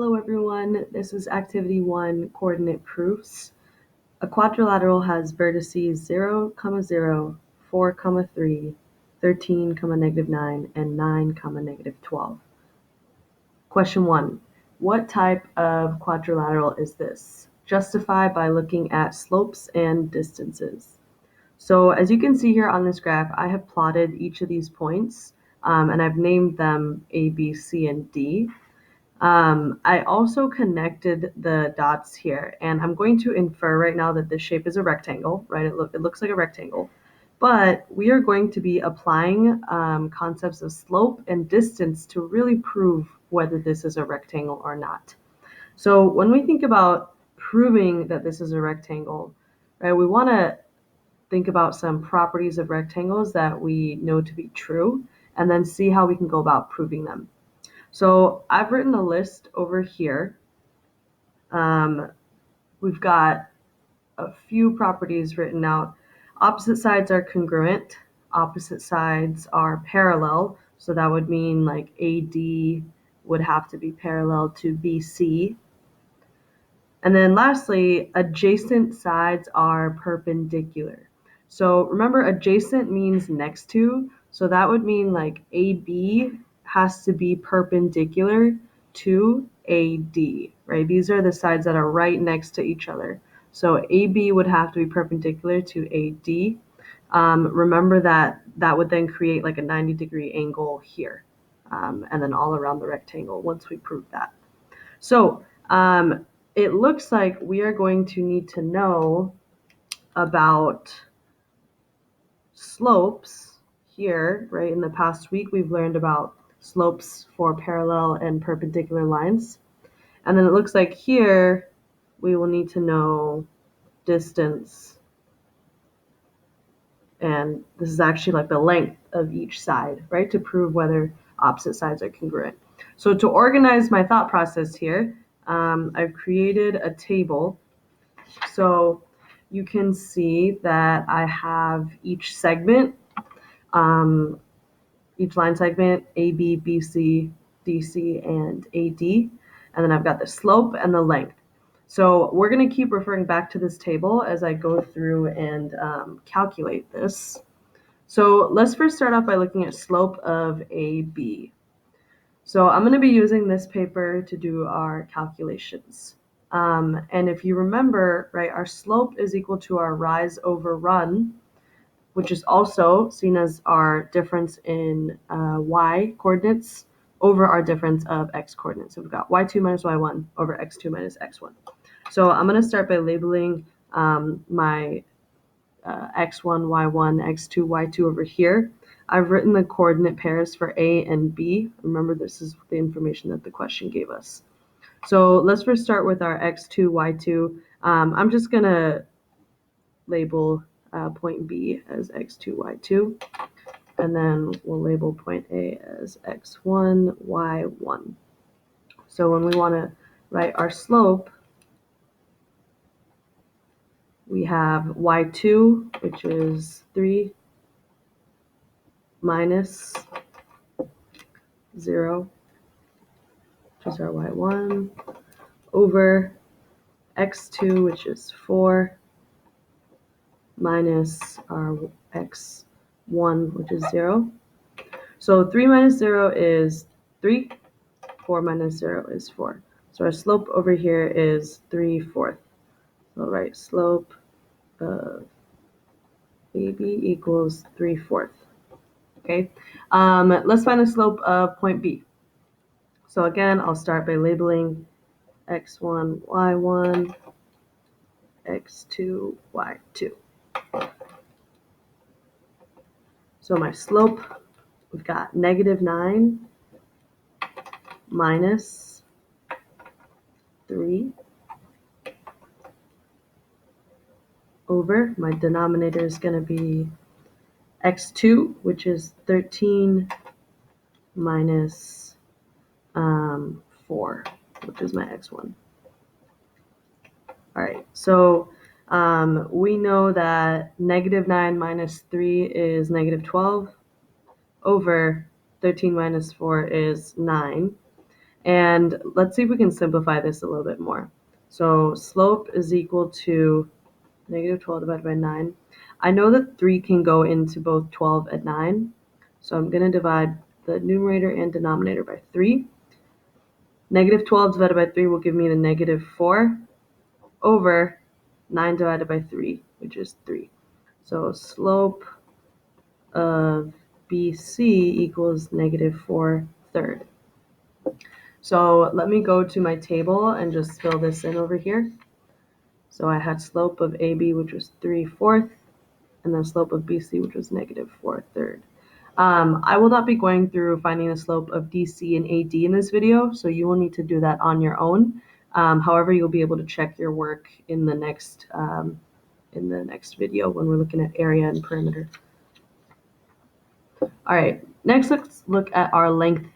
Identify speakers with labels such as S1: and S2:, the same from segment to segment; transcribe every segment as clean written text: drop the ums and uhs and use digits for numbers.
S1: Hello everyone, this is Activity 1, Coordinate Proofs. A quadrilateral has vertices 0, 0, 4, 3, 13, -9, and 9, -12. Question 1. What type of quadrilateral is this? Justify by looking at slopes and distances. So as you can see here on this graph, I have plotted each of these points, and I've named them A, B, C, and D. I also connected the dots here, and I'm going to infer right now that this shape is a rectangle, right? It looks like a rectangle, but we are going to be applying concepts of slope and distance to really prove whether this is a rectangle or not. So when we think about proving that this is a rectangle, right, we want to think about some properties of rectangles that we know to be true, and then see how we can go about proving them. So I've written a list over here. We've got a few properties written out. Opposite sides are congruent. Opposite sides are parallel. So that would mean like AD would have to be parallel to BC. And then lastly, adjacent sides are perpendicular. So remember, adjacent means next to. So that would mean like AB has to be perpendicular to AD, right? These are the sides that are right next to each other. So AB would have to be perpendicular to AD. Remember that would then create like a 90-degree angle here, and then all around the rectangle once we prove that. So it looks like we are going to need to know about slopes here, right? In the past week, we've learned about slopes for parallel and perpendicular lines. And then it looks like here, we will need to know distance. And this is actually like the length of each side, right? To prove whether opposite sides are congruent. So to organize my thought process here, I've created a table. So you can see that I have each segment, each line segment, AB, BC, DC, and AD. And then I've got the slope and the length. So we're going to keep referring back to this table as I go through and calculate this. So let's first start off by looking at slope of AB. So I'm going to be using this paper to do our calculations. And if you remember, right, our slope is equal to our rise over run, which is also seen as our difference in y coordinates over our difference of x coordinates. So we've got y2 minus y1 over x2 minus x1. So I'm going to start by labeling my x1, y1, x2, y2 over here. I've written the coordinate pairs for A and B. Remember, this is the information that the question gave us. So let's first start with our x2, y2. I'm just going to label point B as x2, y2. And then we'll label point A as x1, y1. So when we want to write our slope, we have y2, which is 3 minus 0, which is our y1, over x2, which is 4, minus our x1, which is 0. So 3 minus 0 is 3, 4 minus 0 is 4. So our slope over here is 3/4. So I'll write slope of AB equals 3/4. Okay, let's find the slope of point B. So again, I'll start by labeling x1, y1, x2, y2. So my slope, we've got -9 minus 3 over, my denominator is going to be x2, which is 13 minus 4, which is my x1. All right, so we know that -9 minus 3 is -12 over 13 minus 4 is 9. And let's see if we can simplify this a little bit more. So slope is equal to negative 12 divided by 9. I know that 3 can go into both 12 and 9. So I'm going to divide the numerator and denominator by 3. Negative 12 divided by 3 will give me the negative 4 over 9 divided by 3, which is 3. So slope of BC equals negative 4/3. So let me go to my table and just fill this in over here. So I had slope of AB, which was 3/4, and then slope of BC, which was negative 4/3. I will not be going through finding the slope of DC and AD in this video, so you will need to do that on your own. However, you'll be able to check your work in the next video when we're looking at area and perimeter. All right, next let's look at our length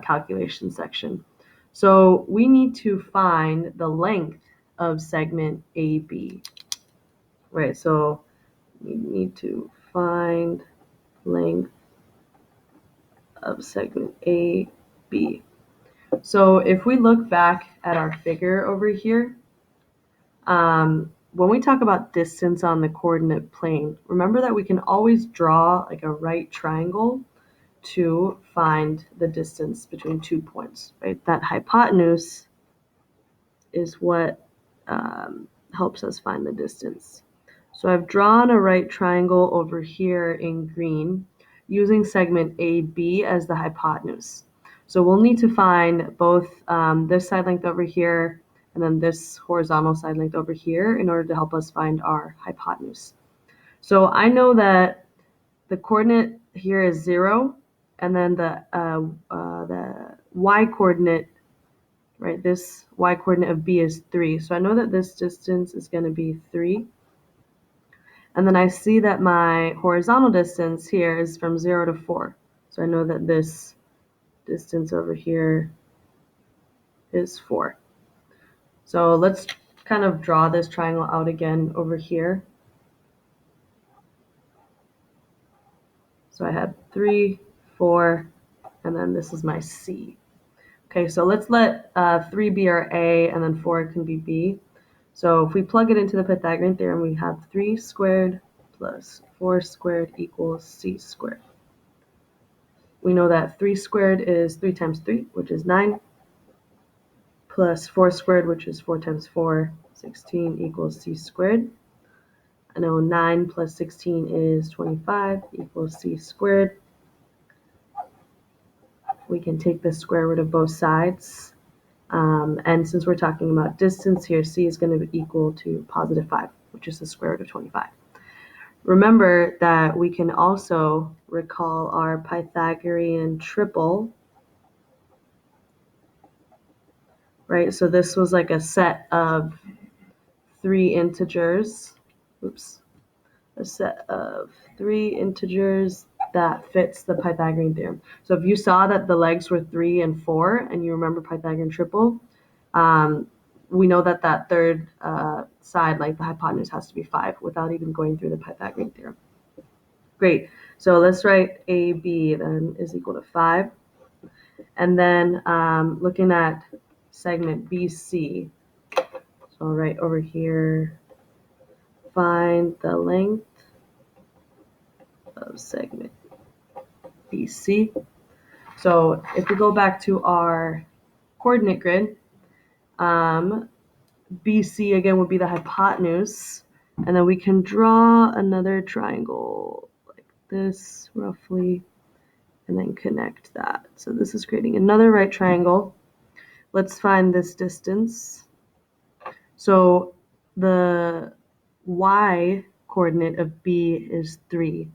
S1: calculation section. So we need to find the length of segment AB. Right, so we need to find length of segment AB. So if we look back at our figure over here, when we talk about distance on the coordinate plane, remember that we can always draw like a right triangle to find the distance between 2 points, right? That hypotenuse is what helps us find the distance. So I've drawn a right triangle over here in green using segment AB as the hypotenuse. So we'll need to find both this side length over here and then this horizontal side length over here in order to help us find our hypotenuse. So I know that the coordinate here is 0, and then the y-coordinate, right, this y-coordinate of B is 3. So I know that this distance is going to be 3. And then I see that my horizontal distance here is from 0 to 4. So I know that this distance over here is 4. So let's kind of draw this triangle out again over here. So I have 3, 4, and then this is my C. Okay, so let's let 3 be our A, and then 4 can be B. So if we plug it into the Pythagorean theorem, we have 3 squared plus 4 squared equals C squared. We know that 3 squared is 3 times 3, which is 9, plus 4 squared, which is 4 times 4, 16 equals C squared. I know 9 plus 16 is 25 equals C squared. We can take the square root of both sides. And since we're talking about distance here, C is going to be equal to positive 5, which is the square root of 25. Remember that we can also recall our Pythagorean triple, right? So this was like a set of 3 integers. A set of 3 integers that fits the Pythagorean theorem. So if you saw that the legs were 3 and 4, and you remember Pythagorean triple, we know that that third side, like the hypotenuse, has to be 5 without even going through the Pythagorean theorem. Great. So let's write AB then is equal to 5. And then looking at segment BC, so I'll write over here, find the length of segment BC. So if we go back to our coordinate grid, BC again would be the hypotenuse, and then we can draw another triangle like this roughly, and then connect that. So this is creating another right triangle. Let's find this distance. So the y coordinate of B is 3,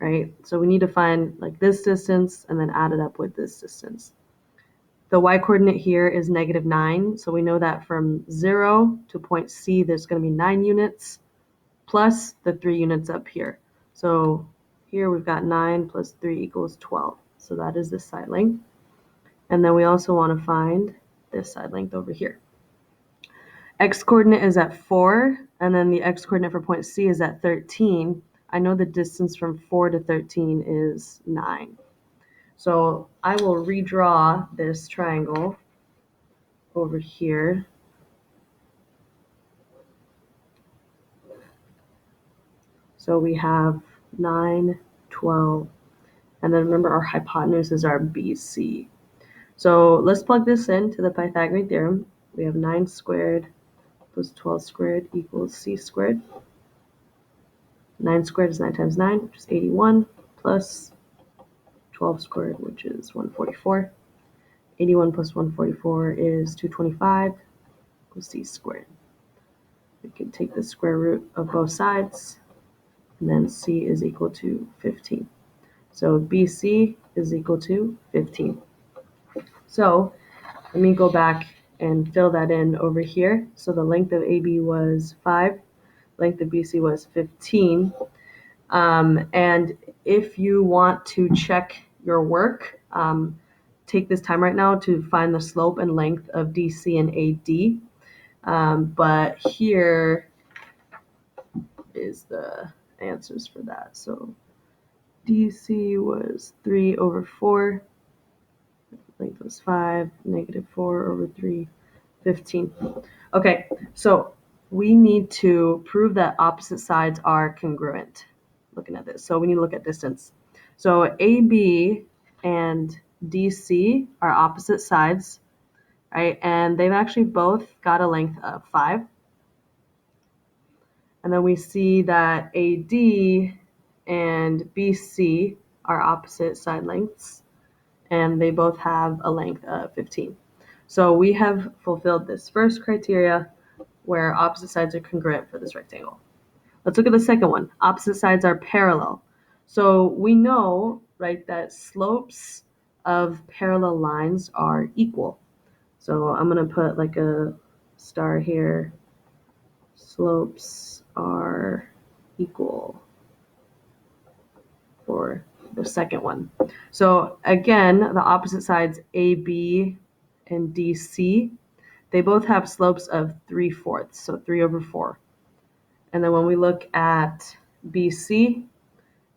S1: right? So we need to find like this distance and then add it up with this distance. The y-coordinate here is negative 9, so we know that from 0 to point C, there's going to be 9 units, plus the 3 units up here. So here we've got 9 plus 3 equals 12. So that is this side length. And then we also want to find this side length over here. X-coordinate is at 4, and then the x-coordinate for point C is at 13. I know the distance from 4 to 13 is 9. So I will redraw this triangle over here. So we have 9, 12, and then remember our hypotenuse is our BC. So let's plug this into the Pythagorean theorem. We have 9 squared plus 12 squared equals c squared. 9 squared is 9 times 9, which is 81, plus 12 squared, which is 144. 81 plus 144 is 225, equals c squared. We can take the square root of both sides, and then c is equal to 15. So BC is equal to 15. So let me go back and fill that in over here. So the length of AB was 5, length of BC was 15. And if you want to check your work, take this time right now to find the slope and length of DC and AD. But here is the answers for that. So DC was 3 over 4, length was 5, negative 4 over 3, 15. Okay, so we need to prove that opposite sides are congruent. Looking at this, so we need to look at distance. So AB and DC are opposite sides, right? And they've actually both got a length of 5. And then we see that AD and BC are opposite side lengths, and they both have a length of 15. So we have fulfilled this first criteria where opposite sides are congruent for this rectangle. Let's look at the second one. Opposite sides are parallel. So we know, right, that slopes of parallel lines are equal. So I'm going to put like a star here. Slopes are equal for the second one. So again, the opposite sides AB and DC, they both have slopes of 3/4, so 3 over 4. And then when we look at BC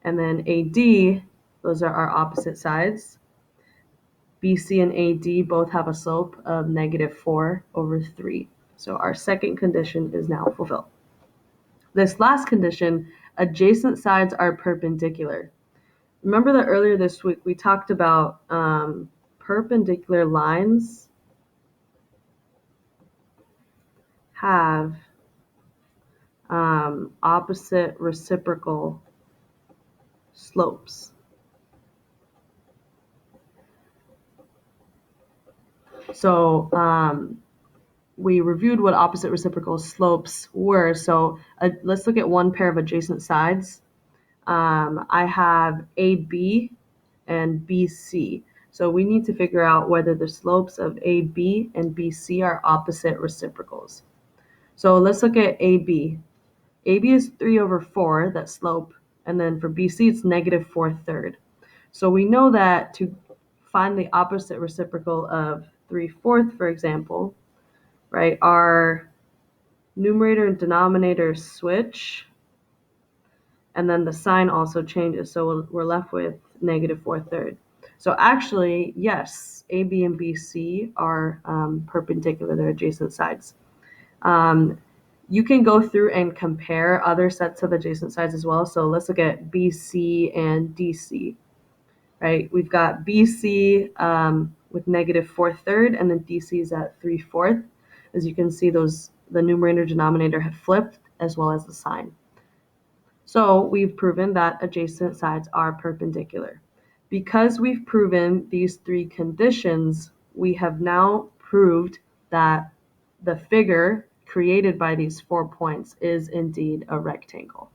S1: and then AD, those are our opposite sides. BC and AD both have a slope of negative 4 over 3. So our second condition is now fulfilled. This last condition, adjacent sides are perpendicular. Remember that earlier this week we talked about perpendicular lines have opposite reciprocal slopes. So we reviewed what opposite reciprocal slopes were. So let's look at one pair of adjacent sides. I have AB and BC. So we need to figure out whether the slopes of AB and BC are opposite reciprocals. So let's look at AB. AB is 3 over 4, that slope, and then for BC it's negative 4/3. So we know that to find the opposite reciprocal of 3/4, for example, right, our numerator and denominator switch, and then the sign also changes, so we're left with negative 4/3. So actually, yes, AB and BC are perpendicular, they're adjacent sides. You can go through and compare other sets of adjacent sides as well. So let's look at BC and DC, right? We've got BC with negative 4/3, and then DC is at 3/4. As you can see, the numerator denominator have flipped as well as the sign. So we've proven that adjacent sides are perpendicular. Because we've proven these three conditions, we have now proved that the figure created by these 4 points is indeed a rectangle.